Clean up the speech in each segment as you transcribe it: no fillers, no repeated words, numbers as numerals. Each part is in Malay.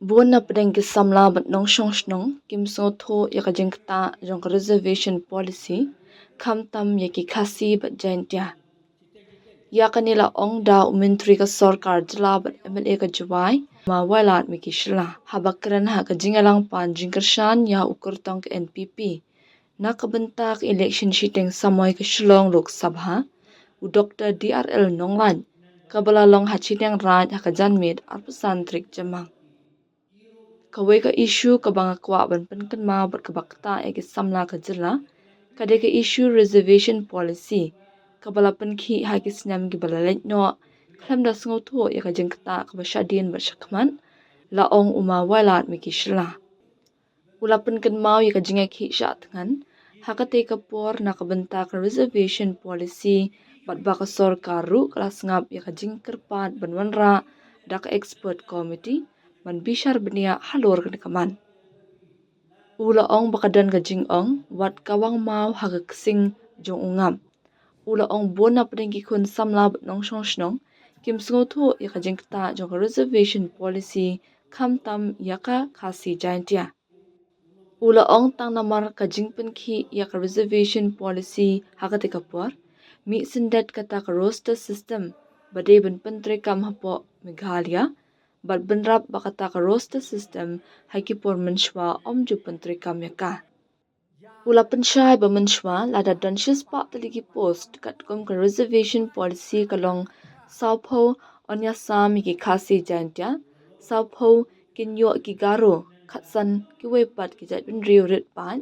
Buon na pedang ke samla bat nong shong shnong kim so tho ya ka jengkta jong ka reservation policy kham tam ya ki khasi bat jaintia ya ka nila ong da umintri ka sarkar jila bat MLA ka jawai ma wailat mi ki shila habakran ha ka jingalang pan jingkershan ya ukur tong ka NPP na ka bentak election shiteng samoy ka shilong lok sabha u Dr. DRL Nonglan kabala long hachiteng raj ha ka janmit arpusan trik jamang kawai ka issue ka banga kwa ban pen kan ma bat ka bakta e ke samla ka jila ka de ka issue reservation policy ka bala pen khi ha ki snam ki bala lek no khlam da sngo tho ya ka jengkta ka ba shadin ba shakman la ong uma wailat mi ki shila ula pen kan ma ya ka jinga khi sha tngan ha ka te ka por na ka banta ka reservation policy bat ba ka sarkar ru kala ngap ya ka jingker pat banwan ra da ka expert committee man bishar benia halor kan kaman ula ong bakadan ka jing ong wat kawang mau haga ksing jong ungam ula ong bona prengi khun samla nong shong shnong kim sngo tho ya ka jingta jong ka reservation policy kham tam yaka khasi jaintia ula ong tang namar ka jingpen khi ya ka reservation policy haga te kapor mi sindat kata ka roster system bade ban pentre kam hapo Meghalaya bat benrap bakata ka roster system haiki por menshwa omju pentre kam yaka ula penshai ba menshwa lada donshis pa teligi post kat kom ka reservation policy kalong saupho onya sam ki khasi jantia saupho kinyo ki garo khatsan ki wepat ki jat bin riu rit pan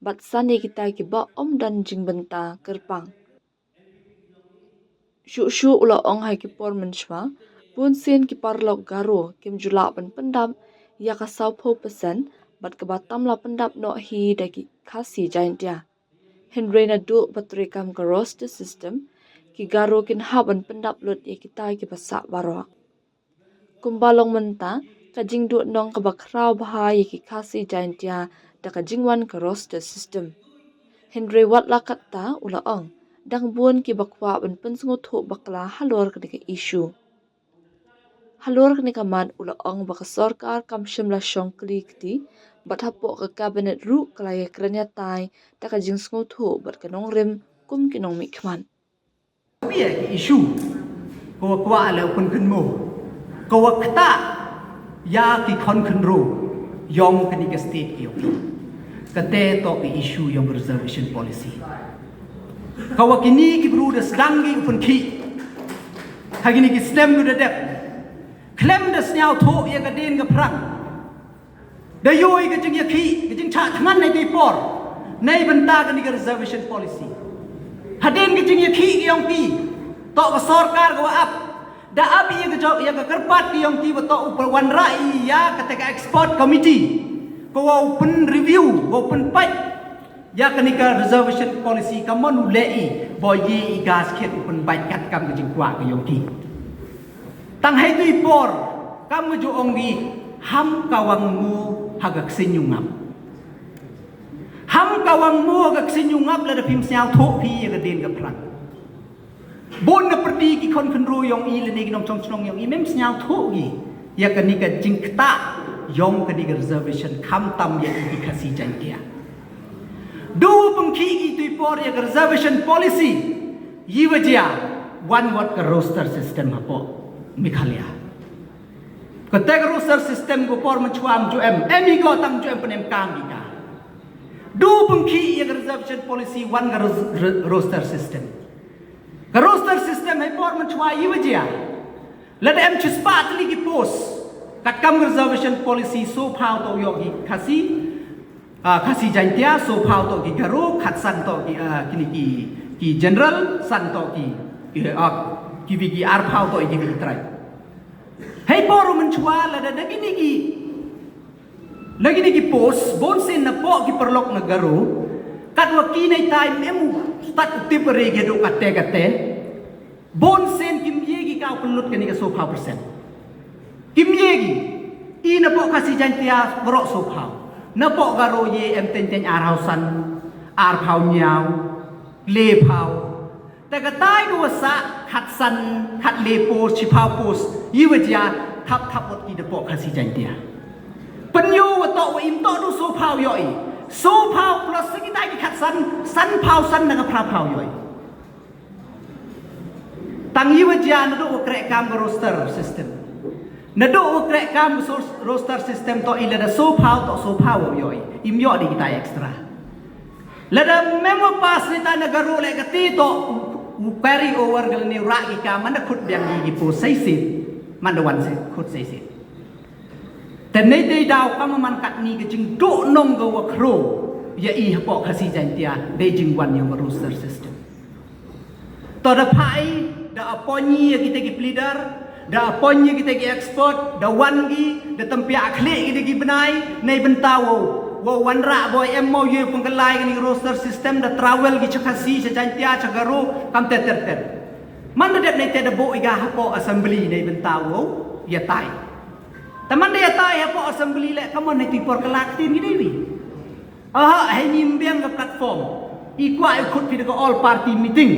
bat sane kita ki ba omdan jingbenta kerpang shu ula ong haiki por menshwa pun sen ki parlok garo kim jula ban pendam ya ka saupho pesan bat ka batam la pendap no hi daki khasi jaintia henrena do batre kam ka roster system ki garo kin haban pendap lot ya kita ki basa baro kumbalong menta ka jingdu nong ka bakrau bha ya ki khasi jaintia da ka jingwan ka roster system henre wat la katta ula ong dang buon ki bakwa ban pensngo tho bakla halor ka dika issue halor kani kaman ula ong baka sarkar kam shimla shongkli kti bathapo ka cabinet ru kalaya kranya tai taka jingsngo tho bat kanong rem kum kinong mi khman Bia ki issue ko kwa la kun kun mo ko wakta ya ki kon kun ro yong kani ka state ki ok kate to ki issue yong reservation policy ko wakini ki bru da sdangi pun ki hagini ki stem gu da dep klem da snyao tho ya ka den ga prak da yoi ka jing ya ki ka jing tha thman nei ki por nei banta ka ni ka reservation policy hadin ka jing ya ki yong pi to ka sarkar ko ap da abi ya ka jok ya ka karpat ki yong ti ba to upar wan rai ya ka te ka expert committee ko open review open pai ya ka ni ka reservation policy ka mon lei boy yi gas khet open bai kat kam ka jing kwa ka yong ti tang hai tui por kam ju ongi ham kawang mu hagak sinyungam ham kawang mu hagak sinyungam la da pim siao tho pi ya ka den ka pran bon na perdi ki kon kon ru yong i le ni nom chong chong yong i mem siao tho gi ya ka ni ka jingkta yong ka ni ka reservation kham tam ya ki khasi jantia do pengki ki tui por ya ka reservation policy yi wajia one word ka roster system hapo Meghalaya ketek roster system go por mencuam ju emi go tang ju penem kang ika do pengki ya reservation policy one roster system ka roster system hai por menchua yi wajia let em chispat li ki post kat kam reservation policy so phao to yogi khasi jantia so phao to ki garo khat san to ki general san to ki vigi ar phao to ki vigi trai hey por menchua la da lagi ni ki post bon sen na po ki perlok na garo kat waki nei tai memu stat tip re ge do kate bon sen kim yegi ka pelut ke ni ka so phao percent kim yegi i na po kasi jantia bro so phao na po garo ye em ten ar hausan ar phao nyao le phao ta ka tai do sa khat san khat le post chi phao post yi wajia thap ot ki de po kasi jantia penyu atau im to du so phao yoi so phao plus kita ki khat san phao san dengan pra phao yoi tang yiwa jan do krek kam roster system nado krek kam roster system to ila da so phao yoi im yo di kita extra lada memo pas ni ta nagaro le kati to carry over gal ni ra ki ka man khut biang gi po sai sit man da wan se khut sai sit แต่ในใจดาวก็มันกัดนี้ก็จึงโดนงกับว่าครูอย่าอีหปอกคสีใจเตียได้จึงวันยังมารูสเตอร์ซิสเต็มต่อดาพายดาอปอนีkita ki pleader da aponya kita ki expert da wan gi da tempia akhle kita ki benai nei bentawo wo wan ra boy mo ye pengkalai ni roster system da travel gi chakasi chajantia chagaru kam ter man da nei te da bo iga hapo assembly nei bentawo ya tai teman dia tahu apa assembly lek kamu nanti perkelaktin gini wi. Hai nyimbiang ke platform. Ikut video all party meeting.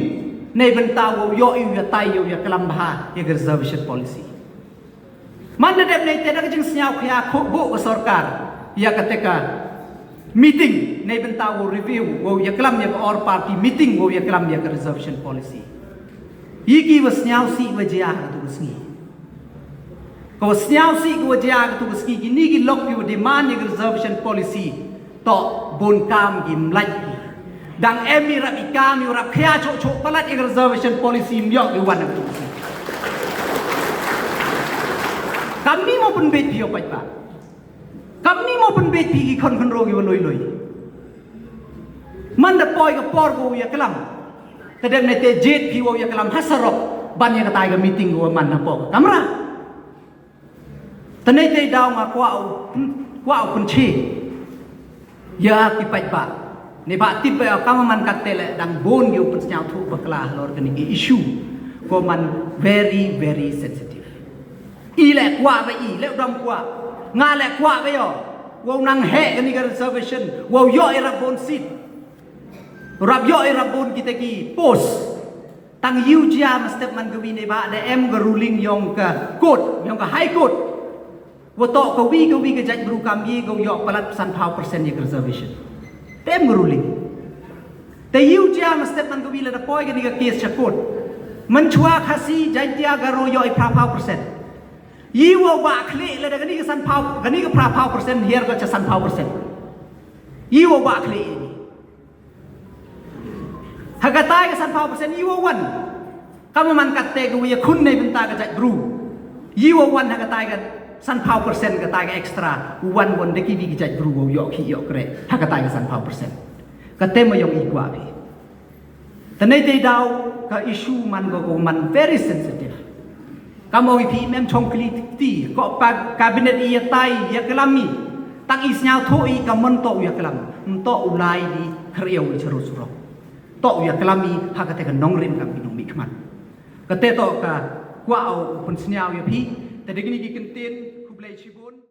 Nei bentawo yo ya tayo ya kelambah ya reservation policy. Mana dia nei tidak jeng senyau kaya bu ke sarkar. Ya ketika meeting nei bentawo review wo ya kelam ya all party meeting wo ya kelam ya reservation policy. Iki was senyau si wajah tu resmi. Kau senyau si kau jaga tu meski gini gini lok yu demand yang reservation policy to bon kam gim lagi. Dang emi rap ikam yu rap kaya cok pelat yang reservation policy miok yu wan tu. Kami mau penbet piok pak. Kami mau penbet pi kon rogi waloi. Mana poi ke por go ya kelam. Kadang nete jet pi wo ya kelam hasarok ban yang katai ke meeting go mana pok. Kamera. Tanai tay daw nga kwao kunchi ya ki pai pa ne ba ti pa ka man katele dang bon gi upun snyau thu bakla lor kani issue ko man very sensitive i le kwa ba i le dom kwa nga le kwa ba yo wo nang he kani ga reservation wo yo era bon sit rab yo era bon kita ki post tang yu jia mestep man gawi ne ba de em ga ruling yong ka court yong ka high court Wato kawi ke jaj beru kami kau yok palat pesan pau persen yang reservation. Tem geruling. Te yu jam step man kawi lada poi ke kes cakut. Mencua kasi jaj dia garo yok pau persen. Iwo ba kle lada kani ke san pau kani ke pau persen hier ke san pau persen. Iwo ba kle ini. Hagatai ke san pau persen iwo wan. Kamu man katte ke wiya kun nei benta ke jaj beru. Iwo wan hagatai ke san pau persen kata extra wan wan deki vi gijaj bru yo ki yo kre ha kata san pau persen kate mo yong igwa bi tanai dei daw ka issue man go man very sensitive kamo wi pi mem chong kli ti ko pa cabinet i tai ya kelami tang is nyau tho i ka mon to ya kelam to ulai di kriau i chero suro to ya kelami ha kate ka nong rim kam binung mi khman kate to ka kwa au pun snyau ya piแต่เด็กนี่กินเตียนคุบเลยชิบ